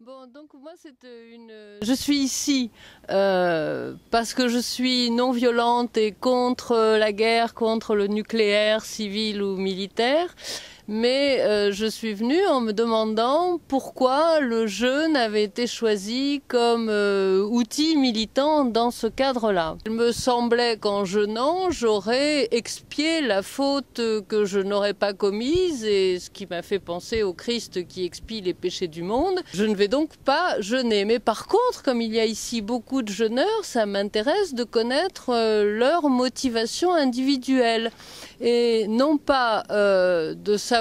Bon, donc moi je suis ici parce que je suis non violente et contre la guerre, contre le nucléaire, civil ou militaire. Mais je suis venue en me demandant pourquoi le jeûne avait été choisi comme outil militant dans ce cadre-là. Il me semblait qu'en jeûnant, j'aurais expié la faute que je n'aurais pas commise et ce qui m'a fait penser au Christ qui expie les péchés du monde. Je ne vais donc pas jeûner. Mais par contre, comme il y a ici beaucoup de jeûneurs, ça m'intéresse de connaître leur motivation individuelle. Et non pas de savoir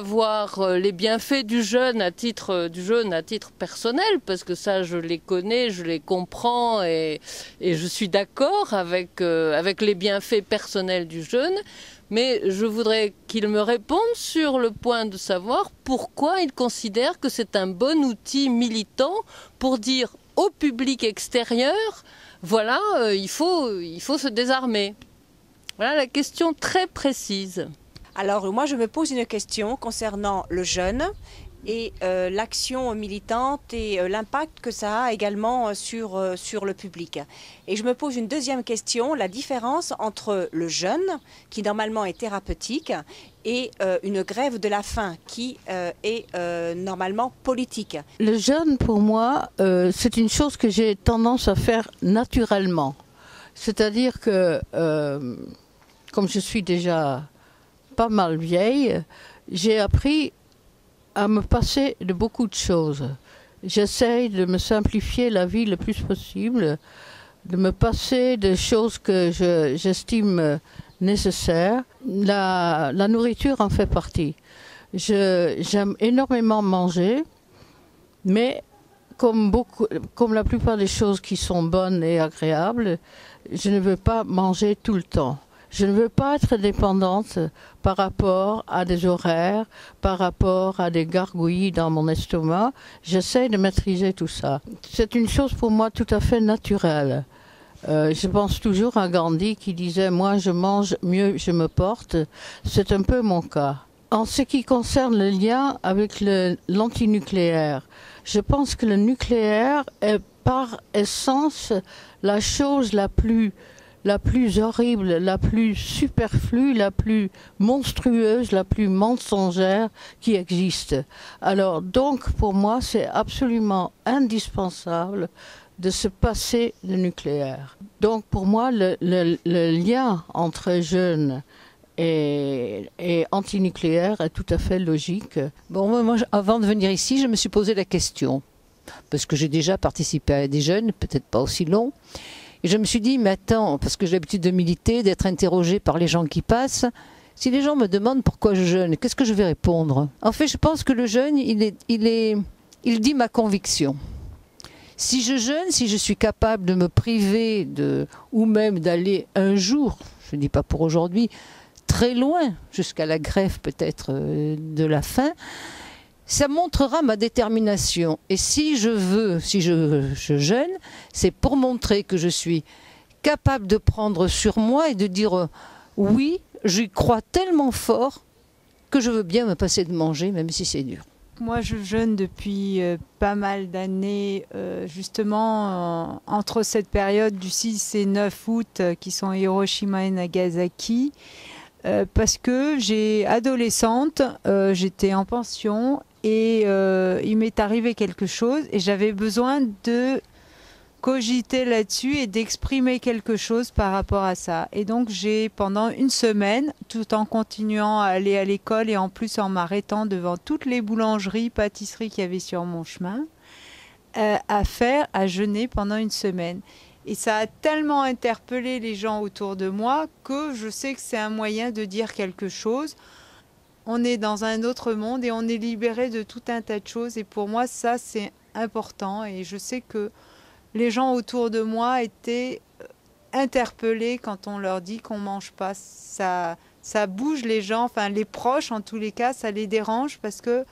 les bienfaits du jeûne à titre personnel, parce que ça je les connais, je les comprends et je suis d'accord avec les bienfaits personnels du jeûne, mais je voudrais qu'ils me répondent sur le point de savoir pourquoi ils considèrent que c'est un bon outil militant pour dire au public extérieur, voilà, il faut se désarmer. Voilà la question très précise. Alors moi je me pose une question concernant le jeûne et l'action militante et l'impact que ça a également sur le public. Et je me pose une deuxième question, la différence entre le jeûne, qui normalement est thérapeutique, et une grève de la faim, qui est normalement politique. Le jeûne, pour moi, c'est une chose que j'ai tendance à faire naturellement. C'est-à-dire que, comme je suis déjà pas mal vieille, j'ai appris à me passer de beaucoup de choses. J'essaye de me simplifier la vie le plus possible, de me passer de choses que j'estime nécessaires. La nourriture en fait partie. J'aime énormément manger, mais comme la plupart des choses qui sont bonnes et agréables, je ne veux pas manger tout le temps. Je ne veux pas être dépendante par rapport à des horaires, par rapport à des gargouillis dans mon estomac. J'essaie de maîtriser tout ça. C'est une chose pour moi tout à fait naturelle. Je pense toujours à Gandhi qui disait « Moi, je mange, mieux je me porte ». C'est un peu mon cas. En ce qui concerne le lien avec l'antinucléaire, je pense que le nucléaire est par essence la chose la plus horrible, la plus superflue, la plus monstrueuse, la plus mensongère qui existe. Alors donc pour moi c'est absolument indispensable de se passer le nucléaire. Donc pour moi le lien entre jeûne et antinucléaire est tout à fait logique. Bon, moi, avant de venir ici, je me suis posé la question, parce que j'ai déjà participé à des jeûnes, peut-être pas aussi longs. Et je me suis dit, mais attends, parce que j'ai l'habitude de militer, d'être interrogée par les gens qui passent, si les gens me demandent pourquoi je jeûne, qu'est-ce que je vais répondre? En fait, je pense que le jeûne, il dit ma conviction. Si je jeûne, si je suis capable de me priver ou même d'aller un jour, je ne dis pas pour aujourd'hui, très loin, jusqu'à la grève peut-être de la faim, ça montrera ma détermination. Et si je jeûne, c'est pour montrer que je suis capable de prendre sur moi et de dire oui, j'y crois tellement fort que je veux bien me passer de manger, même si c'est dur. Moi, je jeûne depuis pas mal d'années, justement entre cette période du 6 et 9 août qui sont Hiroshima et Nagasaki. Parce que adolescente, j'étais en pension et il m'est arrivé quelque chose et j'avais besoin de cogiter là-dessus et d'exprimer quelque chose par rapport à ça. Et donc j'ai, pendant une semaine, tout en continuant à aller à l'école et en plus en m'arrêtant devant toutes les boulangeries, pâtisseries qu'il y avait sur mon chemin, à jeûner pendant une semaine. Et ça a tellement interpellé les gens autour de moi que je sais que c'est un moyen de dire quelque chose. On est dans un autre monde et on est libéré de tout un tas de choses. Et pour moi, ça, c'est important. Et je sais que les gens autour de moi étaient interpellés quand on leur dit qu'on ne mange pas. Ça bouge les gens, enfin les proches en tous les cas, ça les dérange parce que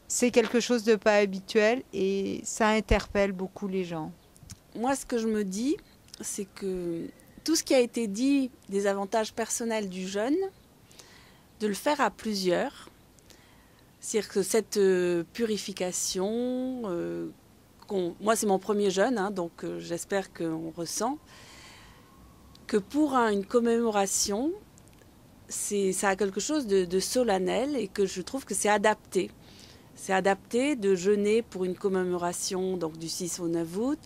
c'est quelque chose de pas habituel et ça interpelle beaucoup les gens. Moi, ce que je me dis, c'est que tout ce qui a été dit des avantages personnels du jeûne, de le faire à plusieurs, C'est-à-dire que cette purification, moi c'est mon premier jeûne, hein, donc j'espère qu'on ressent, que pour une commémoration, ça a quelque chose de solennel et que je trouve que c'est adapté. C'est adapté de jeûner pour une commémoration donc du 6 au 9 août.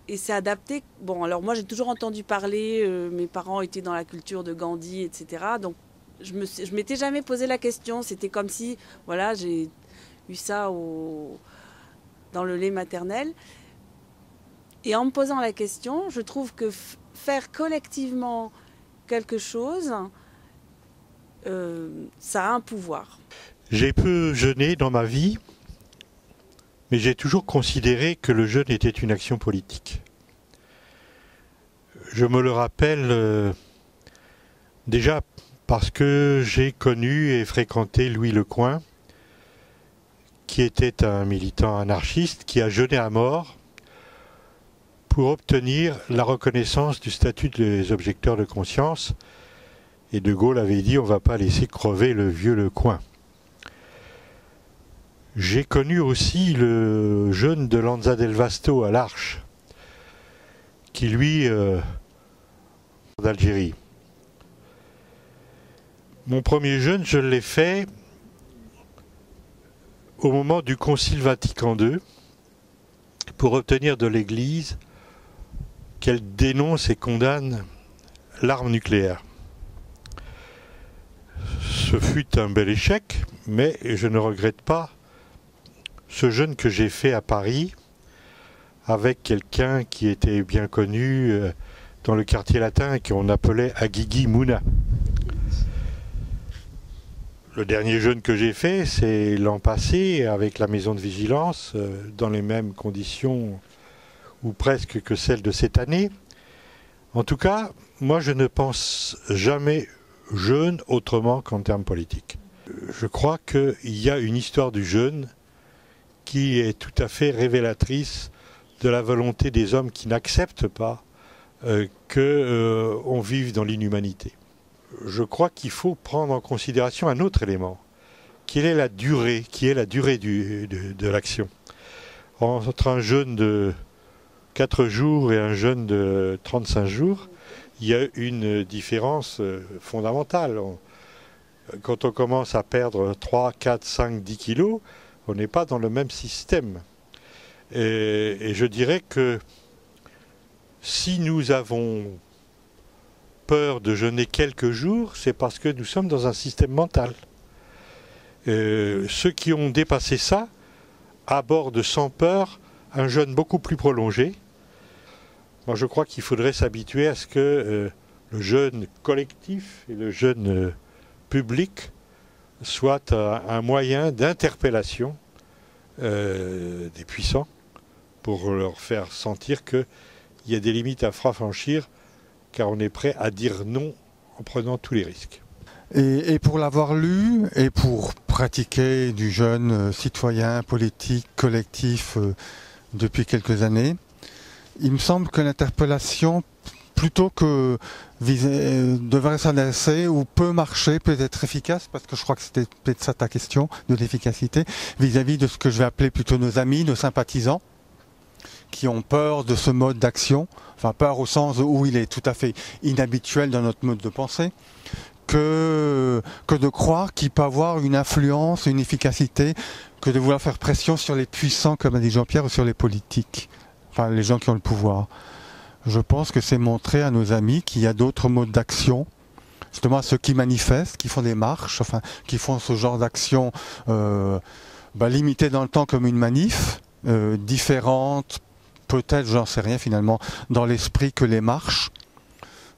Et c'est adapté. Bon, alors moi j'ai toujours entendu parler, mes parents étaient dans la culture de Gandhi, etc. Donc je m'étais jamais posé la question. C'était comme si, voilà, j'ai eu ça dans le lait maternel. Et en me posant la question, je trouve que faire collectivement quelque chose, ça a un pouvoir. J'ai peu jeûné dans ma vie, mais j'ai toujours considéré que le jeûne était une action politique. Je me le rappelle déjà parce que j'ai connu et fréquenté Louis Lecoing, qui était un militant anarchiste qui a jeûné à mort pour obtenir la reconnaissance du statut des objecteurs de conscience. Et De Gaulle avait dit « on ne va pas laisser crever le vieux Lecoing ». J'ai connu aussi le jeûne de Lanza del Vasto à l'Arche, qui lui, d'Algérie. Mon premier jeûne, je l'ai fait au moment du Concile Vatican II, pour obtenir de l'Église qu'elle dénonce et condamne l'arme nucléaire. Ce fut un bel échec, mais je ne regrette pas ce jeûne que j'ai fait à Paris avec quelqu'un qui était bien connu dans le quartier latin et qu'on appelait Aguigui Mouna. Le dernier jeûne que j'ai fait, c'est l'an passé avec la maison de vigilance, dans les mêmes conditions ou presque que celles de cette année. En tout cas, moi je ne pense jamais jeûne autrement qu'en termes politiques. Je crois qu'il y a une histoire du jeûne qui est tout à fait révélatrice de la volonté des hommes qui n'acceptent pas qu'on vive dans l'inhumanité. Je crois qu'il faut prendre en considération un autre élément, qui est la durée de l'action. Entre un jeûne de 4 jours et un jeûne de 35 jours, il y a une différence fondamentale. Quand on commence à perdre 3, 4, 5, 10 kilos, on n'est pas dans le même système. Et je dirais que si nous avons peur de jeûner quelques jours, c'est parce que nous sommes dans un système mental. Ceux qui ont dépassé ça abordent sans peur un jeûne beaucoup plus prolongé. Moi, je crois qu'il faudrait s'habituer à ce que le jeûne collectif et le jeûne public soit un moyen d'interpellation des puissants pour leur faire sentir qu'il y a des limites à franchir, car on est prêt à dire non en prenant tous les risques. Et pour l'avoir lu et pour pratiquer du jeûne citoyen, politique, collectif depuis quelques années, il me semble que l'interpellation, plutôt que devrait s'adresser ou peut marcher, peut être efficace, parce que je crois que c'était peut-être ça ta question, de l'efficacité, vis-à-vis de ce que je vais appeler plutôt nos amis, nos sympathisants, qui ont peur de ce mode d'action, enfin peur au sens où il est tout à fait inhabituel dans notre mode de pensée, que de croire qu'il peut avoir une influence, une efficacité, que de vouloir faire pression sur les puissants, comme a dit Jean-Pierre, ou sur les politiques, enfin les gens qui ont le pouvoir. Je pense que c'est montrer à nos amis qu'il y a d'autres modes d'action, justement à ceux qui manifestent, qui font des marches, enfin qui font ce genre d'action limitée dans le temps comme une manif, différente, peut-être, j'en sais rien finalement, dans l'esprit que les marches.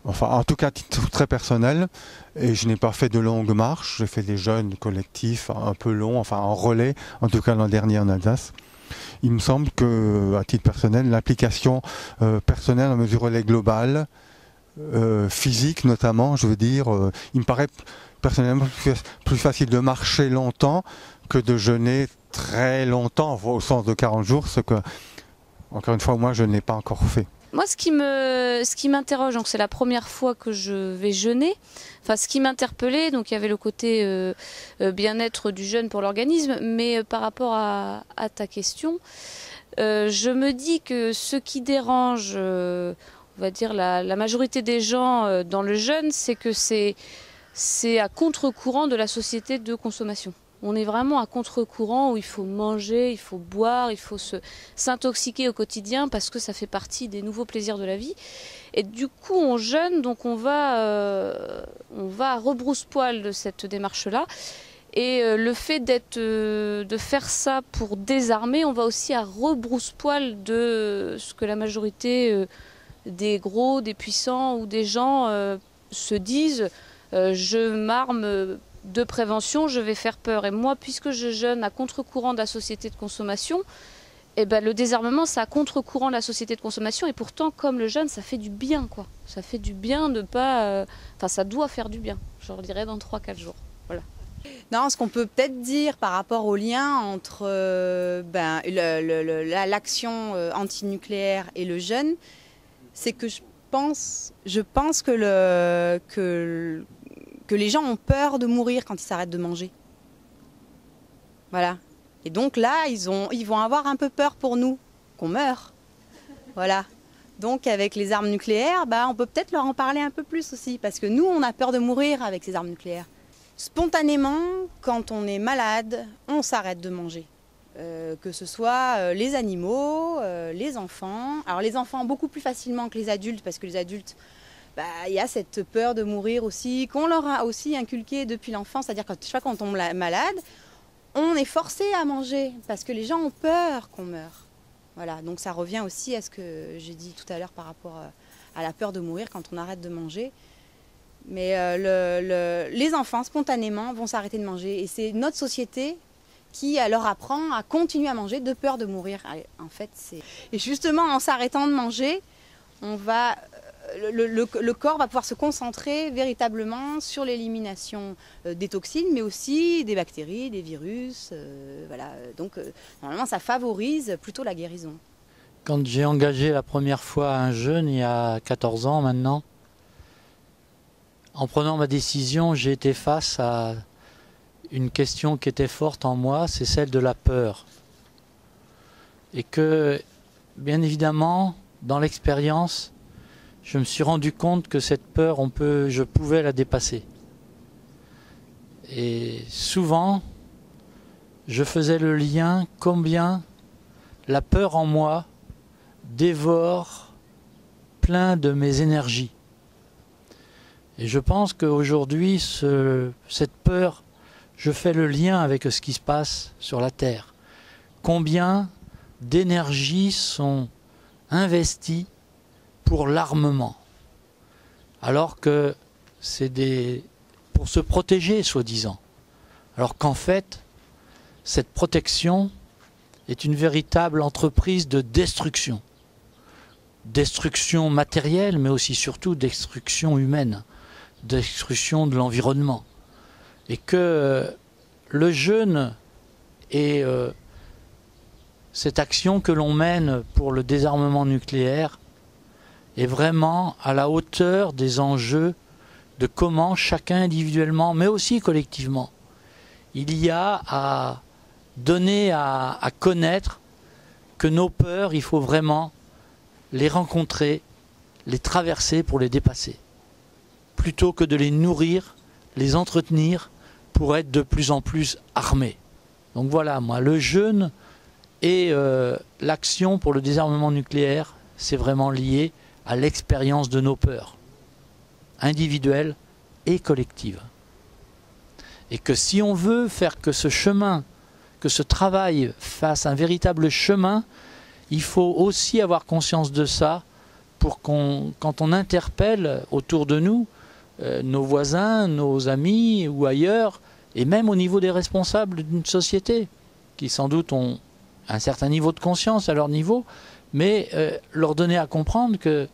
Enfin, en tout cas, à titre très personnel, et je n'ai pas fait de longues marches, j'ai fait des jeûnes collectifs un peu longs, enfin en relais, en tout cas l'an dernier en Alsace. Il me semble que, à titre personnel, l'application personnelle en mesure relais globale, physique notamment, je veux dire, il me paraît personnellement plus facile de marcher longtemps que de jeûner très longtemps, au sens de 40 jours, ce que, encore une fois, moi, je ne l'ai pas encore fait. Moi, ce qui m'interroge, donc c'est la première fois que je vais jeûner. Enfin, ce qui m'interpellait, donc il y avait le côté bien-être du jeûne pour l'organisme, mais par rapport à ta question, je me dis que ce qui dérange, on va dire la majorité des gens dans le jeûne, c'est que c'est à contre-courant de la société de consommation. On est vraiment à contre-courant où il faut manger, il faut boire, il faut s'intoxiquer au quotidien parce que ça fait partie des nouveaux plaisirs de la vie. Et du coup, on jeûne, donc on va à rebrousse-poil de cette démarche-là. Et le fait de faire ça pour désarmer, on va aussi à rebrousse-poil de ce que la majorité des gros, des puissants ou des gens se disent. Je m'arme de prévention, je vais faire peur. Et moi, puisque je jeûne à contre-courant de la société de consommation, eh ben, le désarmement, c'est à contre-courant de la société de consommation. Et pourtant, comme le jeûne, ça fait du bien, quoi. Ça fait du bien de pas... Enfin, ça doit faire du bien, je leur dirais dans 3-4 jours. Voilà. Non, ce qu'on peut peut-être dire par rapport au lien entre l'action antinucléaire et le jeûne, c'est que je pense que les gens ont peur de mourir quand ils s'arrêtent de manger. Voilà. Et donc là, ils vont avoir un peu peur pour nous, qu'on meure. Voilà. Donc avec les armes nucléaires, on peut peut-être leur en parler un peu plus aussi, parce que nous, on a peur de mourir avec ces armes nucléaires. Spontanément, quand on est malade, on s'arrête de manger. Que ce soit les animaux, les enfants. Alors les enfants beaucoup plus facilement que les adultes, parce que les adultes, y a cette peur de mourir aussi, qu'on leur a aussi inculqué depuis l'enfance. C'est-à-dire que chaque fois qu'on tombe malade, on est forcé à manger, parce que les gens ont peur qu'on meure. Voilà, donc ça revient aussi à ce que j'ai dit tout à l'heure par rapport à la peur de mourir quand on arrête de manger. Mais les enfants, spontanément, vont s'arrêter de manger. Et c'est notre société qui leur apprend à continuer à manger de peur de mourir. En fait, et justement, en s'arrêtant de manger, le corps va pouvoir se concentrer véritablement sur l'élimination des toxines, mais aussi des bactéries, des virus. Voilà. Donc, normalement, ça favorise plutôt la guérison. Quand j'ai engagé la première fois un jeûne, il y a 14 ans maintenant, en prenant ma décision, j'ai été face à une question qui était forte en moi, c'est celle de la peur. Et que, bien évidemment, dans l'expérience, je me suis rendu compte que cette peur, je pouvais la dépasser. Et souvent, je faisais le lien combien la peur en moi dévore plein de mes énergies. Et je pense qu'aujourd'hui, cette peur, je fais le lien avec ce qui se passe sur la Terre. Combien d'énergies sont investies pour l'armement, alors que c'est pour se protéger, soi-disant. Alors qu'en fait, cette protection est une véritable entreprise de destruction. Destruction matérielle, mais aussi surtout destruction humaine, destruction de l'environnement. Et que le jeûne et cette action que l'on mène pour le désarmement nucléaire est vraiment à la hauteur des enjeux de comment chacun individuellement, mais aussi collectivement, il y a à donner à connaître que nos peurs, il faut vraiment les rencontrer, les traverser pour les dépasser, plutôt que de les nourrir, les entretenir pour être de plus en plus armés. Donc voilà, moi, le jeûne et l'action pour le désarmement nucléaire, c'est vraiment lié à l'expérience de nos peurs, individuelles et collectives. Et que si on veut faire que ce chemin, que ce travail fasse un véritable chemin, il faut aussi avoir conscience de ça pour quand on interpelle autour de nous, nos voisins, nos amis ou ailleurs, et même au niveau des responsables d'une société, qui sans doute ont un certain niveau de conscience à leur niveau, mais leur donner à comprendre que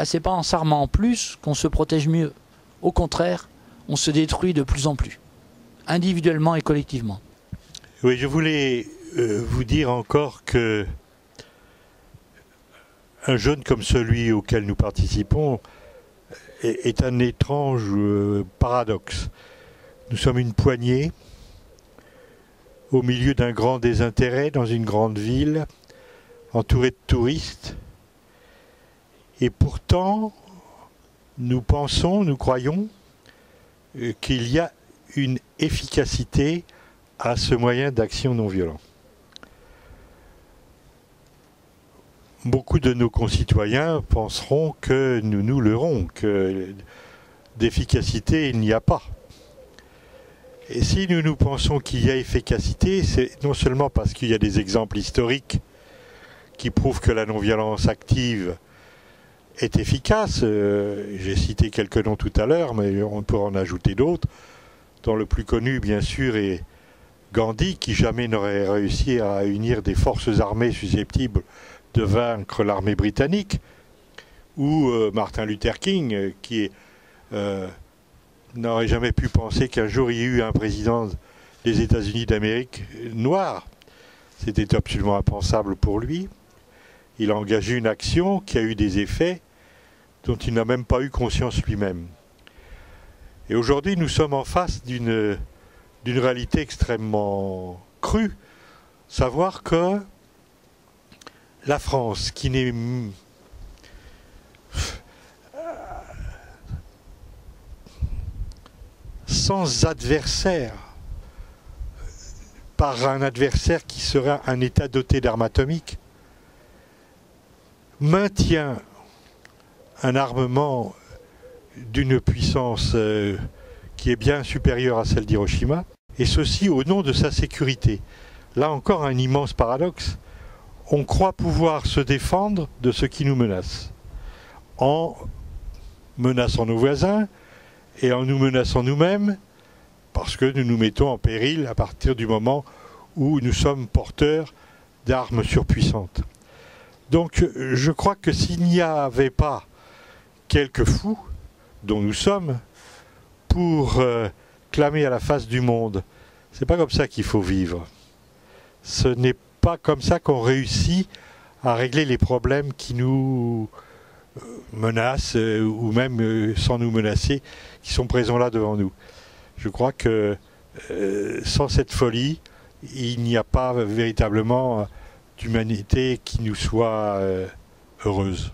c'est pas en s'armant plus qu'on se protège mieux. Au contraire, on se détruit de plus en plus, individuellement et collectivement. Oui, je voulais vous dire encore que un jeûne comme celui auquel nous participons est un étrange paradoxe. Nous sommes une poignée au milieu d'un grand désintérêt dans une grande ville, entourée de touristes, et pourtant nous pensons, nous croyons qu'il y a une efficacité à ce moyen d'action non violent. Beaucoup de nos concitoyens penseront que nous nous leurrons, que d'efficacité il n'y a pas. Et si nous pensons qu'il y a efficacité, c'est non seulement parce qu'il y a des exemples historiques qui prouvent que la non-violence active est efficace. J'ai cité quelques noms tout à l'heure, mais on peut en ajouter d'autres, dont le plus connu, bien sûr, est Gandhi, qui jamais n'aurait réussi à unir des forces armées susceptibles de vaincre l'armée britannique, ou Martin Luther King, qui n'aurait jamais pu penser qu'un jour il y ait eu un président des États-Unis d'Amérique noir. C'était absolument impensable pour lui. Il a engagé une action qui a eu des effets dont il n'a même pas eu conscience lui-même. Et aujourd'hui, nous sommes en face d'une réalité extrêmement crue, savoir que la France, qui n'est sans adversaire, par un adversaire qui serait un État doté d'armes atomiques, maintient un armement d'une puissance qui est bien supérieure à celle d'Hiroshima, et ceci au nom de sa sécurité. Là encore un immense paradoxe. On croit pouvoir se défendre de ce qui nous menace, en menaçant nos voisins et en nous menaçant nous-mêmes, parce que nous nous mettons en péril à partir du moment où nous sommes porteurs d'armes surpuissantes. Donc je crois que s'il n'y avait pas quelques fous, dont nous sommes, pour clamer à la face du monde, c'est pas comme ça qu'il faut vivre. Ce n'est pas comme ça qu'on réussit à régler les problèmes qui nous menacent, ou même sans nous menacer, qui sont présents là devant nous. Je crois que sans cette folie, il n'y a pas véritablement d'humanité qui nous soit heureuse.